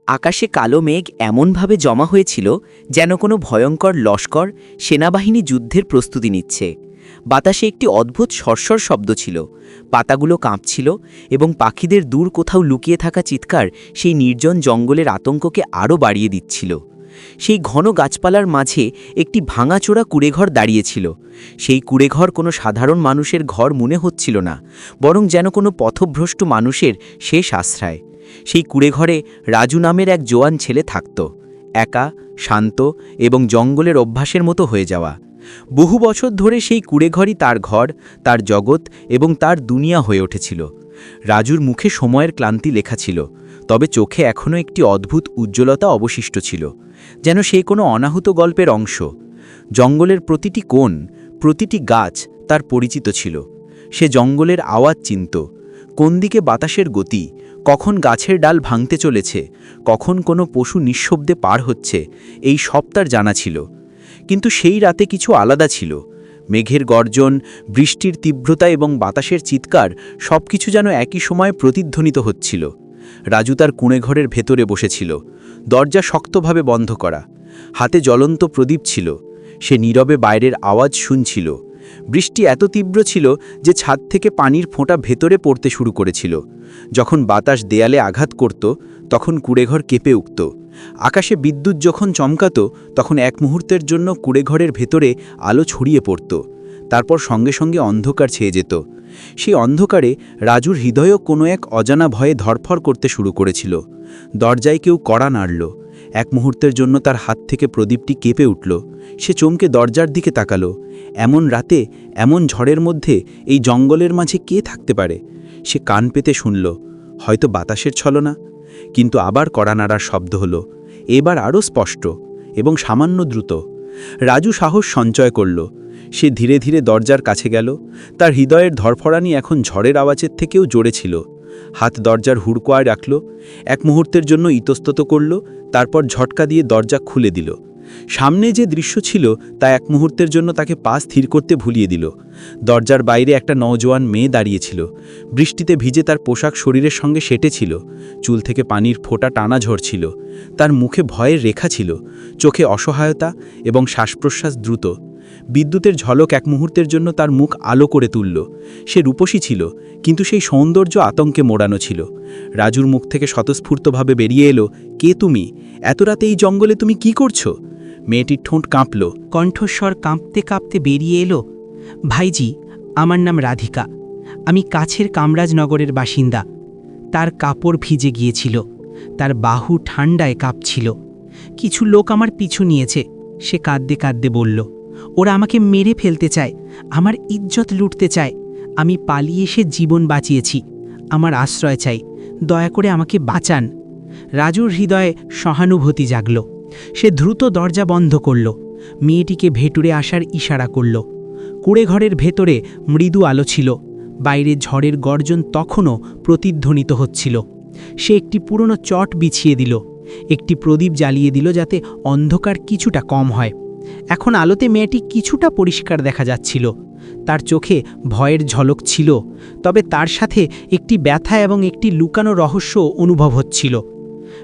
আকাশে কালো মেঘ এমনভাবে জমা হয়েছিল যেন কোনো ভয়ঙ্কর লস্কর সেনাবাহিনী যুদ্ধের প্রস্তুতি নিচ্ছে। বাতাসে একটি অদ্ভুত সরসর শব্দ ছিল, পাতাগুলো কাঁপছিল এবং পাখিদের দূর কোথাও লুকিয়ে থাকা চিৎকার সেই নির্জন জঙ্গলের আতঙ্ককে আরও বাড়িয়ে দিচ্ছিল। সেই ঘন গাছপালার মাঝে একটি ভাঙাচোরা কুঁড়েঘর দাঁড়িয়েছিল। সেই কুঁড়েঘর কোনো সাধারণ মানুষের ঘর মনে হচ্ছিল না, বরং যেন কোনো পথভ্রষ্ট মানুষের শেষ আশ্রয়। সেই কুঁড়েঘরে রাজু নামের এক জোয়ান ছেলে থাকত, একা, শান্ত এবং জঙ্গলের অভ্যাসের মতো হয়ে যাওয়া। বহু বছর ধরে সেই কুঁড়েঘরই তার ঘর, তার জগৎ এবং তার দুনিয়া হয়ে উঠেছিল। রাজুর মুখে সময়ের ক্লান্তি লেখা ছিল, তবে চোখে এখনও একটি অদ্ভুত উজ্জ্বলতা অবশিষ্ট ছিল, যেন সে কোনো অনাহুত গল্পের অংশ। জঙ্গলের প্রতিটি কোণ, প্রতিটি গাছ তার পরিচিত ছিল। সে জঙ্গলের আওয়াজ চিনত, কোন দিকে বাতাসের গতি, কখন গাছের ডাল ভাঙতে চলেছে, কখন কোনো পশু নিঃশব্দে পার হচ্ছে, এই সব তার জানা ছিল। কিন্তু সেই রাতে কিছু আলাদা ছিল। মেঘের গর্জন, বৃষ্টির তীব্রতা এবং বাতাসের চিৎকার সবকিছু যেন একই সময়ে প্রতিধ্বনিত হচ্ছিল। রাজু তার কুঁড়েঘরের ভেতরে বসেছিল, দরজা শক্তভাবে বন্ধ করা। হাতে জ্বলন্ত প্রদীপ ছিল। সে নীরবে বাইরের আওয়াজ শুনছিল। বৃষ্টি এত তীব্র ছিল যে ছাদ থেকে পানির ফোঁটা ভেতরে পড়তে শুরু করেছিল। যখন বাতাস দেয়ালে আঘাত করত, তখন কুঁড়েঘর কেঁপে উঠত। আকাশে বিদ্যুৎ যখন চমকাত, তখন এক মুহূর্তের জন্য কুঁড়েঘরের ভেতরে আলো ছড়িয়ে পড়ত। তারপর সঙ্গে সঙ্গে অন্ধকার ছেয়ে যেত। সেই অন্ধকারে রাজুর হৃদয়ও কোনো এক অজানা ভয়ে ধরফর করতে শুরু করেছিল। দরজায় কেউ কড়া নাড়ল। এক মুহূর্তের জন্য তার হাত থেকে প্রদীপটি কেঁপে উঠল। সে চমকে দরজার দিকে তাকালো। এমন রাতে, এমন ঝড়ের মধ্যে এই জঙ্গলের মাঝে কে থাকতে পারে? সে কান পেতে শুনল, হয়তো বাতাসের ছলনা। কিন্তু আবার কড়া নাড়ার শব্দ হলো, এবার আরও স্পষ্ট এবং সামান্য দ্রুত। রাজু সাহস সঞ্চয় করল। সে ধীরে ধীরে দরজার কাছে গেল। তার হৃদয়ের ধরফরানি এখন ঝড়ের আওয়াজের থেকেও জোরে ছিল। হাত দরজার হুড়কোয়ায় রাখল, এক মুহূর্তের জন্য ইতস্তত করল, তারপর ঝটকা দিয়ে দরজা খুলে দিল। সামনে যে দৃশ্য ছিল তা এক মুহূর্তের জন্য তাকে পা স্থির করতে ভুলিয়ে দিল। দরজার বাইরে একটা নওজোয়ান মেয়ে দাঁড়িয়েছিল। বৃষ্টিতে ভিজে তার পোশাক শরীরের সঙ্গে সেটেছিল। চুল থেকে পানির ফোঁটা টানা ঝরছিল। তার মুখে ভয়ের রেখা ছিল, চোখে অসহায়তা এবং শ্বাসপ্রশ্বাস দ্রুত। বিদ্যুতের ঝলক এক মুহূর্তের জন্য তার মুখ আলো করে তুলল। সে রূপসী ছিল, কিন্তু সেই সৌন্দর্য আতঙ্কে মোড়ানো ছিল। রাজুর মুখ থেকে স্বতঃস্ফূর্তভাবে বেরিয়ে এলো, কে তুমি? এত রাতে এই জঙ্গলে তুমি কি করছো? মেয়েটির ঠোঁট কাঁপল, কণ্ঠস্বর কাঁপতে কাঁপতে বেরিয়ে এলো, ভাইজি, আমার নাম রাধিকা। আমি কাছের কামরাজনগরের বাসিন্দা। তার কাপড় ভিজে গিয়েছিল, তার বাহু ঠান্ডায় কাঁপছিল। কিছু লোক আমার পিছু নিয়েছে। সে কাঁদতে কাঁদতে বলল, ওরা আমাকে মেরে ফেলতে চায়, আমার ইজ্জত লুটতে চায়। আমি পালিয়ে এসে জীবন বাঁচিয়েছি। আমার আশ্রয় চাই, দয়া করে আমাকে বাঁচান। রাজুর হৃদয়ে সহানুভূতি জাগল। সে দ্রুত দরজা বন্ধ করল, মেয়েটিকে ভেতরে আসার ইশারা করল। কুঁড়েঘরের ভেতরে মৃদু আলো ছিল। বাইরে ঝড়ের গর্জন তখনও প্রতিধ্বনিত হচ্ছিল। সে একটি পুরনো চট বিছিয়ে দিল, একটি প্রদীপ জ্বালিয়ে দিল যাতে অন্ধকার কিছুটা কম হয়। এখন আলোতে মেয়েটি কিছুটা পরিষ্কার দেখা যাচ্ছিল। তার চোখে ভয়ের ঝলক ছিল, তবে তার সাথে একটি ব্যথা এবং একটি লুকানো রহস্য অনুভব হচ্ছিল।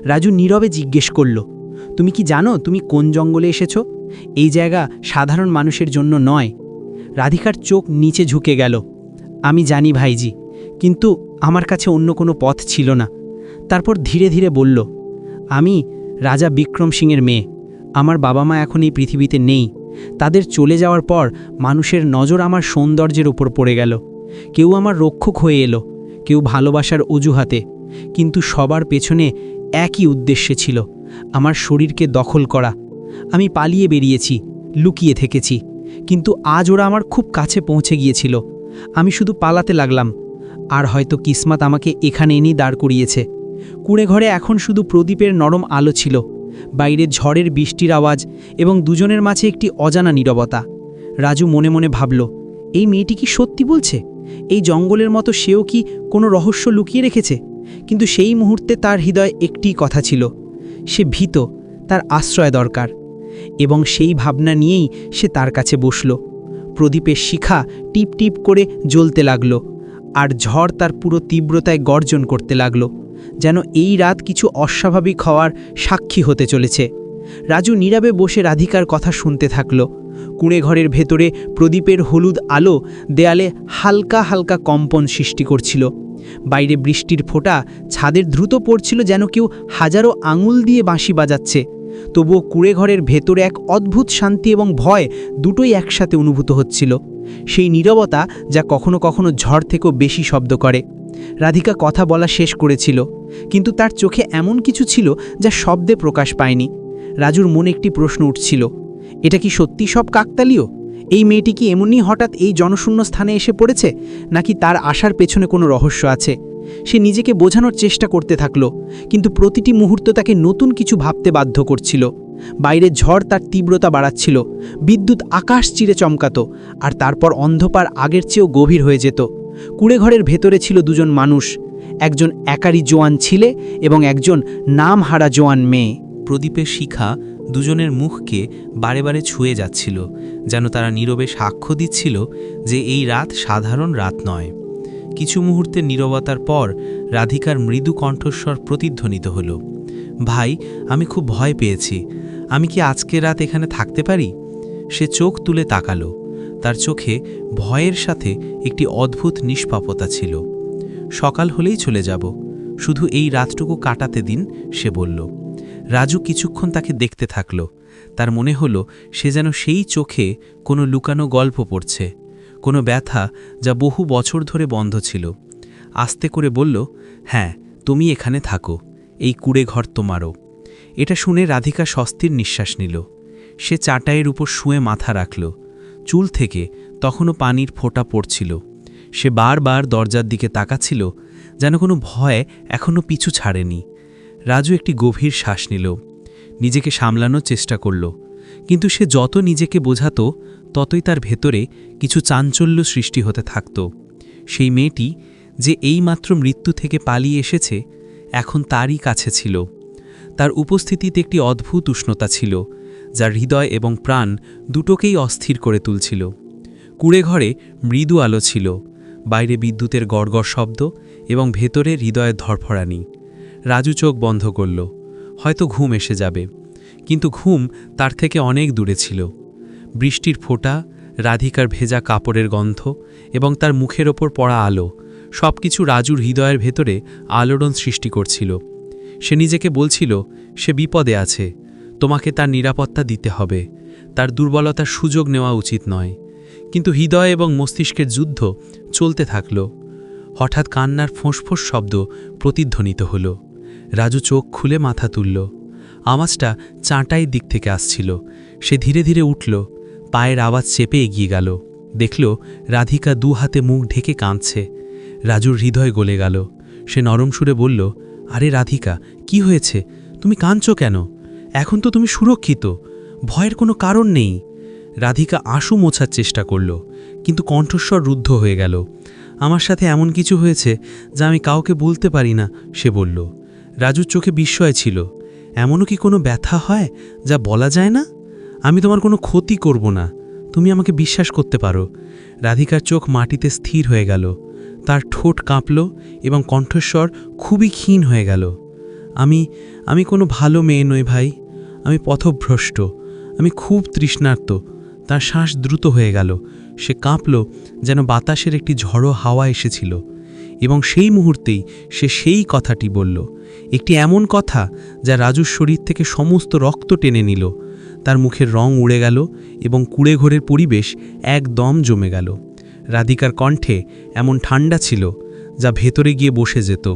রাজু নীরবে জিজ্ঞেস করল, তুমি কি জানো তুমি কোন জঙ্গলে এসেছ? এই জায়গা সাধারণ মানুষের জন্য নয়। রাধিকার চোখ নিচে ঝুঁকে গেল। আমি জানি ভাইজি, কিন্তু আমার কাছে অন্য কোনো পথ ছিল না। তারপর ধীরে ধীরে বলল, আমি রাজা বিক্রম সিংয়ের মেয়ে। আমার বাবা মা এখন এই পৃথিবীতে নেই। তাদের চলে যাওয়ার পর মানুষের নজর আমার সৌন্দর্যের উপর পড়ে গেল। কেউ আমার রক্ষক হয়ে এলো, কেউ ভালোবাসার অজুহাতে, কিন্তু সবার পেছনে একই উদ্দেশ্যে ছিল, আমার শরীরকে দখল করা। আমি পালিয়ে বেরিয়েছি, লুকিয়ে থেকেছি, কিন্তু আজ ওরা আমার খুব কাছে পৌঁছে গিয়েছিল। আমি শুধু পালাতে লাগলাম, আর হয়তো কিসমত আমাকে এখানে এনেই দাঁড় করিয়েছে। কুঁড়েঘরে এখন শুধু প্রদীপের নরম আলো ছিল, বাইরে ঝড়ের বৃষ্টির আওয়াজ এবং দুজনের মাঝে একটি অজানা নীরবতা। রাজু মনে মনে ভাবল, এই মেয়েটি কি সত্যি বলছে? এই জঙ্গলের মতো সেও কি কোনো রহস্য লুকিয়ে রেখেছে? কিন্তু সেই মুহূর্তে তার হৃদয়ে একটিই কথা ছিল, সে ভীত, তার আশ্রয় দরকার। এবং সেই ভাবনা নিয়েই সে তার কাছে বসল। প্রদীপের শিখা টিপ টিপ করে জ্বলতে লাগল, আর ঝড় তার পুরো তীব্রতায় গর্জন করতে লাগল, যেন এই রাত কিছু অস্বাভাবিক হওয়ার সাক্ষী হতে চলেছে। রাজু নীরবে বসে রাধিকার কথা শুনতে থাকল। কুঁড়ে ঘরের ভেতরে প্রদীপের হলুদ আলো দেয়ালে হালকা হালকা কম্পন সৃষ্টি করছিল। বাইরে বৃষ্টির ফোঁটা ছাদের দ্রুত পড়ছিল, যেন কেউ হাজারো আঙুল দিয়ে বাঁশি বাজাচ্ছে। তবুও কুঁড়ে ঘরের ভেতরে এক অদ্ভুত শান্তি এবং ভয় দুটোই একসাথে অনুভূত হচ্ছিল। সেই নীরবতা যা কখনো কখনো ঝড় থেকেও বেশি শব্দ করে। রাধিকা কথা বলা শেষ করেছিল, কিন্তু তার চোখে এমন কিছু ছিল যা শব্দে প্রকাশ পায়নি। রাজুর মনে একটি প্রশ্ন উঠছিল, এটা কি সত্যি সব কাকতালীয়? এই মেয়েটি কি এমনই হঠাৎ এই জনশূন্য স্থানে এসে পড়েছে, নাকি তার আসার পেছনে কোনো রহস্য আছে? সে নিজেকে বোঝানোর চেষ্টা করতে থাকল, কিন্তু প্রতিটি মুহূর্ত তাকে নতুন কিছু ভাবতে বাধ্য করছিল। বাইরে ঝড় তার তীব্রতা বাড়াচ্ছিল, বিদ্যুৎ আকাশ চিরে চমকাত, আর তারপর অন্ধকার আগের চেয়েও গভীর হয়ে যেত। কুঁড়ে ঘরের ভেতরে ছিল দুজন মানুষ, একজন একারী জোয়ান ছেলে এবং একজন নামহারা জোয়ান মেয়ে। প্রদীপের শিখা দুজনের মুখকে বারে বারে ছুঁয়ে যাচ্ছিল, যেন তারা নীরবে সাক্ষ্য দিচ্ছিল যে এই রাত সাধারণ রাত নয়। কিছু মুহূর্তের নীরবতার পর রাধিকার মৃদু কণ্ঠস্বর প্রতিধ্বনিত হল, ভাই, আমি খুব ভয় পেয়েছি। আমি কি আজকে রাত এখানে থাকতে পারি? সে চোখ তুলে তাকালো। তার চোখে ভয়ের সাথে একটি অদ্ভুত নিষ্পাপতা ছিল। সকাল হলেই চলে যাব, শুধু এই রাতটুকু কাটাতে দিন, সে বলল। রাজু কিছুক্ষণ তাকে দেখতে থাকল। তার মনে হলো সে যেন সেই চোখে কোনো লুকানো গল্প পড়ছে, কোনো ব্যথা যা বহু বছর ধরে বন্ধ ছিল। আস্তে করে বলল, হ্যাঁ, তুমি এখানে থাকো, এই কুঁড়ে ঘর তোমারও। এটা শুনে রাধিকা স্বস্তির নিঃশ্বাস নিল। সে চাটাইয়ের উপর শুয়ে মাথা রাখল। চুল থেকে তখনও পানির ফোঁটা পড়ছিল। সে বারবার দরজার দিকে তাকাচ্ছিল, যেন কোনো ভয় এখনও পিছু ছাড়েনি। রাজু একটি গভীর শ্বাস নিল, নিজেকে সামলানোর চেষ্টা করল, কিন্তু সে যত নিজেকে বোঝাতো ততই তার ভেতরে কিছু চাঞ্চল্য সৃষ্টি হতে থাকত। সেই মেয়েটি যে এইমাত্র মৃত্যু থেকে পালিয়ে এসেছে, এখন তারই কাছে ছিল। তার উপস্থিতিতে একটি অদ্ভুত উষ্ণতা ছিল, যা হৃদয় এবং প্রাণ দুটোকেই অস্থির করে তুলছিল। কুঁড়ে ঘরে মৃদু আলো ছিল, বাইরে বিদ্যুতের গড়গড় শব্দ এবং ভেতরে হৃদয়ের ধরফরানি। রাজু চোখ বন্ধ করল, হয়তো ঘুম এসে যাবে, কিন্তু ঘুম তার থেকে অনেক দূরে ছিল। বৃষ্টির ফোঁটা, রাধিকার ভেজা কাপড়ের গন্ধ এবং তার মুখের ওপর পড়া আলো সবকিছু রাজুর হৃদয়ের ভেতরে আলোড়ন সৃষ্টি করছিল। সে নিজেকে বলছিল, সে বিপদে আছে, তোমাকে তার নিরাপত্তা দিতে হবে, তার দুর্বলতার সুযোগ নেওয়া উচিত নয়। কিন্তু হৃদয় এবং মস্তিষ্কের যুদ্ধ চলতে থাকল। হঠাৎ কান্নার ফোঁসফোঁস শব্দ প্রতিধ্বনিত হল। রাজু চোখ খুলে মাথা তুলল। আওয়াজটা চাঁটাইয়ের দিক থেকে আসছিল। সে ধীরে ধীরে উঠল, পায়ের আওয়াজ চেপে এগিয়ে গেল। দেখল রাধিকা দু হাতে মুখ ঢেকে কাঁদছে। রাজুর হৃদয় গলে গেল। সে নরম সুরে বলল, আরে রাধিকা, কি হয়েছে? তুমি কাঁদছো কেন? এখন তো তুমি সুরক্ষিত, ভয়ের কোনো কারণ নেই। রাধিকা আঁসু মোছার চেষ্টা করল, কিন্তু কণ্ঠস্বর রুদ্ধ হয়ে গেল। আমার সাথে এমন কিছু হয়েছে যা আমি কাউকে বলতে পারি না, সে বলল। রাজুর চোখে বিস্ময় ছিল। এমনও কি কোনো ব্যথা হয় যা বলা যায় না? আমি তোমার কোনো ক্ষতি করব না, তুমি আমাকে বিশ্বাস করতে পারো। রাধিকার চোখ মাটিতে স্থির হয়ে গেল। তার ঠোঁট কাঁপল এবং কণ্ঠস্বর খুবই ক্ষীণ হয়ে গেল। আমি কোনো ভালো মেয়ে নই ভাই, আমি পথভ্রষ্ট, আমি খুব তৃষ্ণার্ত। তার শ্বাস দ্রুত হয়ে গেল। সে কাঁপল যেন বাতাসের একটি ঝড়ো হাওয়া এসেছিল। এবং সেই মুহূর্তেই সে সেই কথাটি বলল, একটি এমন কথা যা রাজুর শরীর থেকে সমস্ত রক্ত টেনে নিল। তার মুখের রং উড়ে গেল এবং কুঁড়ে ঘরের পরিবেশ একদম জমে গেল। রাধিকার কণ্ঠে এমন ঠান্ডা ছিল যা ভেতরে গিয়ে বসে যেত।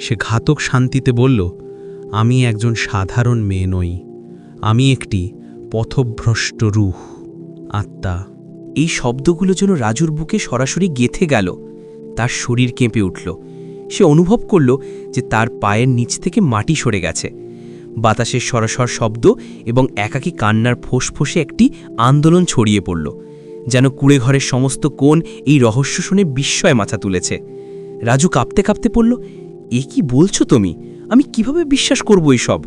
সে ঘাতক শান্তিতে বলল, আমি একজন সাধারণ মেয়ে নই, আমি একটি পথভ্রষ্ট রূহ, আত্মা। এই শব্দগুলো যেন রাজুর বুকে সরাসরি গেঁথে গেল। তার শরীর কেঁপে উঠল। সে অনুভব করল যে তার পায়ের নিচ থেকে মাটি সরে গেছে। বাতাসের সরসর শব্দ এবং একাকী কান্নার ফোঁসফোঁসে একটি আন্দোলন ছড়িয়ে পড়ল, যেন কুঁড়ে ঘরের সমস্ত কোণ এই রহস্য শুনে বিস্ময় মাথা তুলেছে। রাজু কাঁপতে কাঁপতে পড়ল, এ কি বলছো তুমি? আমি কিভাবে বিশ্বাস করব এইসব?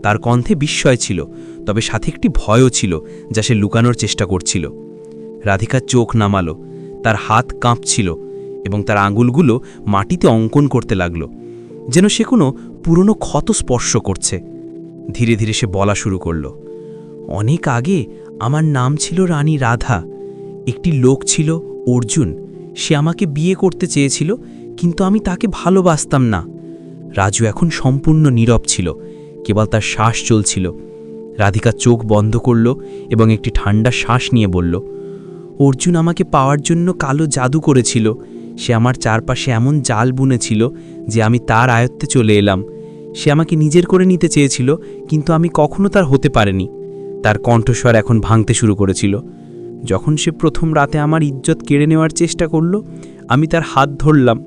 তার কণ্ঠে বিস্ময় ছিল, তবে সাথে একটি ভয়ও ছিল যা সে লুকানোর চেষ্টা করছিল। রাধিকার চোখ নামালো, তার হাত কাঁপছিল এবং তার আঙুলগুলো মাটিতে অঙ্কন করতে লাগল। যেন সে কোনো পুরনো ক্ষত স্পর্শ করছে। ধীরে ধীরে সে বলা শুরু করল, অনেক আগে আমার নাম ছিল রানী রাধা। একটি লোক ছিল অর্জুন, সে আমাকে বিয়ে করতে চেয়েছিল, কিন্তু আমি তাকে ভালোবাসতাম না। রাজু এখন সম্পূর্ণ নীরব ছিল, কেবল তার শ্বাস চলছিল। রাধিকা চোখ বন্ধ করল এবং একটি ঠান্ডা শ্বাস নিয়ে বলল, অর্জুন আমাকে পাওয়ার জন্য কালো জাদু করেছিল। সে আমার চারপাশে এমন জাল বুনেছিল যে আমি তার আয়ত্তে চলে এলাম। সে আমাকে নিজের করে নিতে চেয়েছিল, কিন্তু আমি কখনো তার হতে পারিনি। তার কণ্ঠস্বর এখন ভাঙতে শুরু করেছিল। যখন সে প্রথম রাতে আমার ইজ্জত কেড়ে নেওয়ার চেষ্টা করল, আমি তার হাত ধরলাম।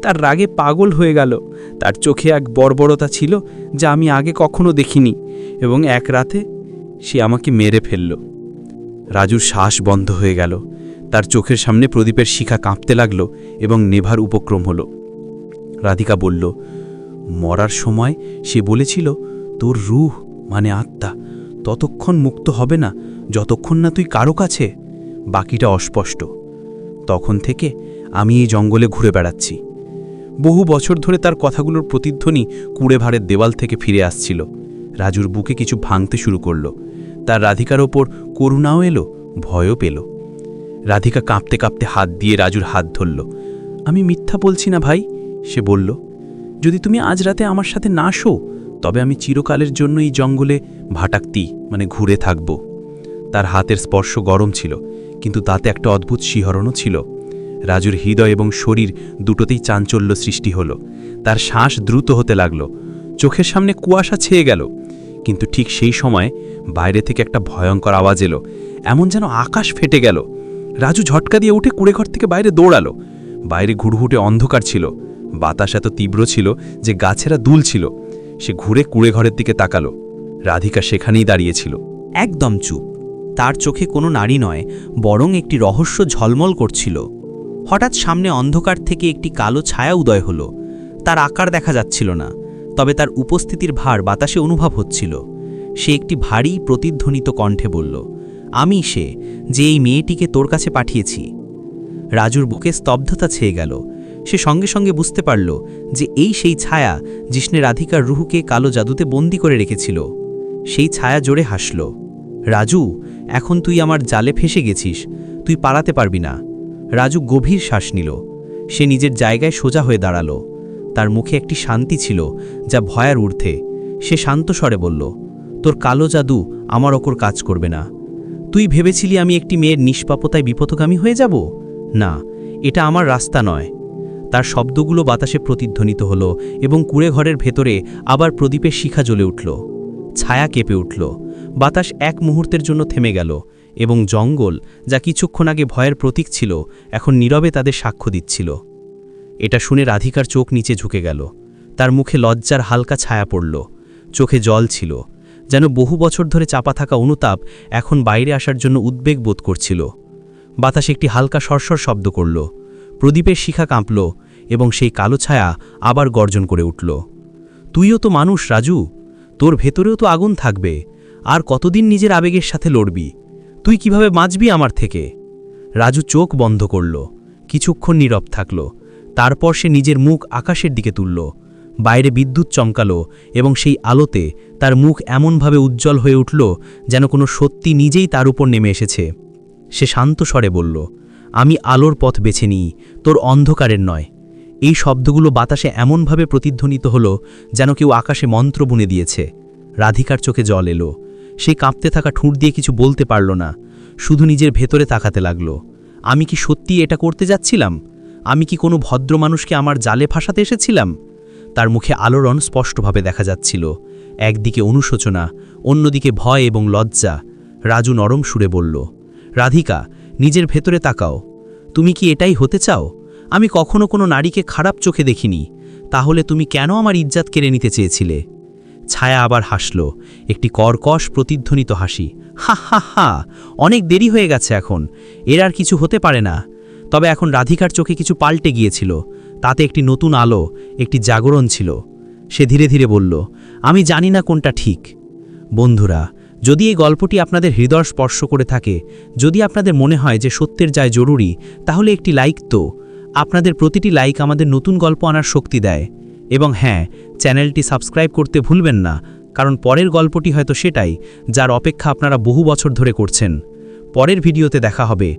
তার রাগে পাগল হয়ে গেল। তার চোখে এক বর্বরতা ছিল যা আমি আগে কখনো দেখিনি, এবং এক রাতে সে আমাকে মেরে ফেলল। রাজুর শ্বাস বন্ধ হয়ে গেল। তার চোখের সামনে প্রদীপের শিখা কাঁপতে লাগল এবং নেভার উপক্রম হল। রাধিকা বলল, মরার সময় সে বলেছিল, তোর রূহ মানে আত্মা ততক্ষণ মুক্ত হবে না যতক্ষণ না তুই কারো কাছে। বাকিটা অস্পষ্ট। তখন থেকে আমি এই জঙ্গলে ঘুরে বেড়াচ্ছি। বহু বছর ধরে তার কথাগুলোর প্রতিধ্বনি কুড়েভাড়ের দেওয়াল থেকে ফিরে আসছিল। রাজুর বুকে কিছু ভাঙতে শুরু করল। তার রাধিকার ওপর করুণাও এলো, ভয়ও পেল। রাধিকা কাঁপতে কাঁপতে হাত দিয়ে রাজুর হাত ধরল। আমি মিথ্যা বলছি না ভাই, সে বলল। যদি তুমি আজ রাতে আমার সাথে না শো, তবে আমি চিরকালের জন্য এই জঙ্গলে ভাটাক্তি মানে ঘুরে থাকব। তার হাতের স্পর্শ গরম ছিল, কিন্তু তাতে একটা অদ্ভুত শিহরণও ছিল। রাজুর হৃদয় এবং শরীর দুটোতেই চাঞ্চল্য সৃষ্টি হলো। তার শ্বাস দ্রুত হতে লাগল। চোখের সামনে কুয়াশা ছেয়ে গেল। কিন্তু ঠিক সেই সময় বাইরে থেকে একটা ভয়ঙ্কর আওয়াজ এলো, এমন যেন আকাশ ফেটে গেল। রাজু ঝটকা দিয়ে উঠে কুড়েঘর থেকে বাইরে দৌড়ালো। বাইরে ঘুরঘুটে অন্ধকার ছিল। বাতাস এত তীব্র ছিল যে গাছেরা দুলছিল। সে ঘুরে কুড়েঘরের দিকে তাকালো। রাধিকা সেখানেই দাঁড়িয়েছিল, একদম চুপ। তার চোখে কোনো নারী নয়, বরং একটি রহস্য ঝলমল করছিল। হঠাৎ সামনে অন্ধকার থেকে একটি কালো ছায়া উদয় হলো। তার আকার দেখা যাচ্ছিল না, তবে তার উপস্থিতির ভার বাতাসে অনুভব হচ্ছিল। সে একটি ভারী প্রতিধ্বনিত কণ্ঠে বলল, আমি সে, যে এই মেয়েটিকে তোর কাছে পাঠিয়েছি। রাজুর বুকে স্তব্ধতা ছেয়ে গেল। সে সঙ্গে সঙ্গে বুঝতে পারল যে এই সেই ছায়া জিষ্ণে রাধিকার রুহুকে কালো জাদুতে বন্দি করে রেখেছিল। সেই ছায়া জোরে হাসল। রাজু, এখন তুই আমার জালে ফেসে গেছিস, তুই পালাতে পারবি না। রাজু গভীর শ্বাস নিল। সে নিজের জায়গায় সোজা হয়ে দাঁড়ালো। তার মুখে একটি শান্তি ছিল যা ভয়ের ঊর্ধ্বে। সে শান্ত স্বরে বলল, তোর কালো জাদু আমার ওপর কাজ করবে না। তুই ভেবেছিলি আমি একটি মেয়ের নিষ্পাপতায় বিপথগামী হয়ে যাব? না, এটা আমার রাস্তা নয়। তার শব্দগুলো বাতাসে প্রতিধ্বনিত হলো এবং কুড়েঘরের ভেতরে আবার প্রদীপের শিখা জ্বলে উঠল। ছায়া কেঁপে উঠল। বাতাস এক মুহূর্তের জন্য থেমে গেল এবং জঙ্গল, যা কিছুক্ষণ আগে ভয়ের প্রতীক ছিল, এখন নীরবে তাদের সাক্ষ্য দিচ্ছিল। এটা শুনে রাধিকার চোখ নিচে ঝুঁকে গেল। তার মুখে লজ্জার হালকা ছায়া পড়ল। চোখে জল ছিল, যেন বহু বছর ধরে চাপা থাকা অনুতাপ এখন বাইরে আসার জন্য উদ্বেগ বোধ করছিল। বাতাসে একটি হালকা সরসর শব্দ করল। প্রদীপের শিখা কাঁপল এবং সেই কালো ছায়া আবার গর্জন করে উঠল। তুইও তো মানুষ রাজু, তোর ভেতরেও তো আগুন থাকবে। আর কতদিন নিজের আবেগের সাথে লড়বি? তুই কিভাবে বাঁচবি আমার থেকে? রাজু চোখ বন্ধ করল। কিছুক্ষণ নীরব থাকল। তারপর সে নিজের মুখ আকাশের দিকে তুলল। বাইরে বিদ্যুৎ চমকালো এবং সেই আলোতে তার মুখ এমনভাবে উজ্জ্বল হয়ে উঠল যেন কোনো সত্যি নিজেই তার উপর নেমে এসেছে। সে শান্ত স্বরে বলল, আমি আলোর পথ বেছে নিই, তোর অন্ধকারের নয়। এই শব্দগুলো বাতাসে এমনভাবে প্রতিধ্বনিত হলো যেন কেউ আকাশে মন্ত্র বুনে দিয়েছে। রাধিকার চোখে জল এলো। সে কাঁপতে থাকা ঠোঁট দিয়ে কিছু বলতে পারল না, শুধু নিজের ভেতরে তাকাতে লাগল। আমি কি সত্যি এটা করতে যাচ্ছিলাম? আমি কি কোনো ভদ্র মানুষকে আমার জালে ফাঁসাতে এসেছিলাম? তার মুখে আলোড়ন স্পষ্টভাবে দেখা যাচ্ছিল। একদিকে অনুশোচনা, অন্যদিকে ভয় এবং লজ্জা। রাজু নরম সুরে বলল, রাধিকা, নিজের ভেতরে তাকাও। তুমি কি এটাই হতে চাও? আমি কখনো কোনো নারীকে খারাপ চোখে দেখিনি। তাহলে তুমি কেন আমার ইজ্জত কেড়ে নিতে চেয়েছিলে? ছায়া আবার হাসল, একটি কর্কশ প্রতিধ্বনিত হাসি। হা হা হা, অনেক দেরি হয়ে গেছে এখন, এর আর কিছু হতে পারে না। তবে এখন রাধিকার চোখে কিছু পাল্টে গিয়েছিল। তাতে একটি নতুন আলো, একটি জাগরণ ছিল। সে ধীরে ধীরে বলল, আমি জানি না কোনটা ঠিক। বন্ধুরা, যদি এই গল্পটি আপনাদের হৃদয় স্পর্শ করে থাকে, যদি আপনাদের মনে হয় যে সত্যের যায় জরুরি, তাহলে একটি লাইক তো। আপনাদের প্রতিটি লাইক আমাদের নতুন গল্প আনার শক্তি দেয়। এবং হ্যাঁ, চ্যানেলটি সাবস্ক্রাইব করতে ভুলবেন না, কারণ পরের গল্পটি হয়তো সেটাই যার অপেক্ষা আপনারা বহু বছর ধরে করছেন। পরের ভিডিওতে দেখা হবে।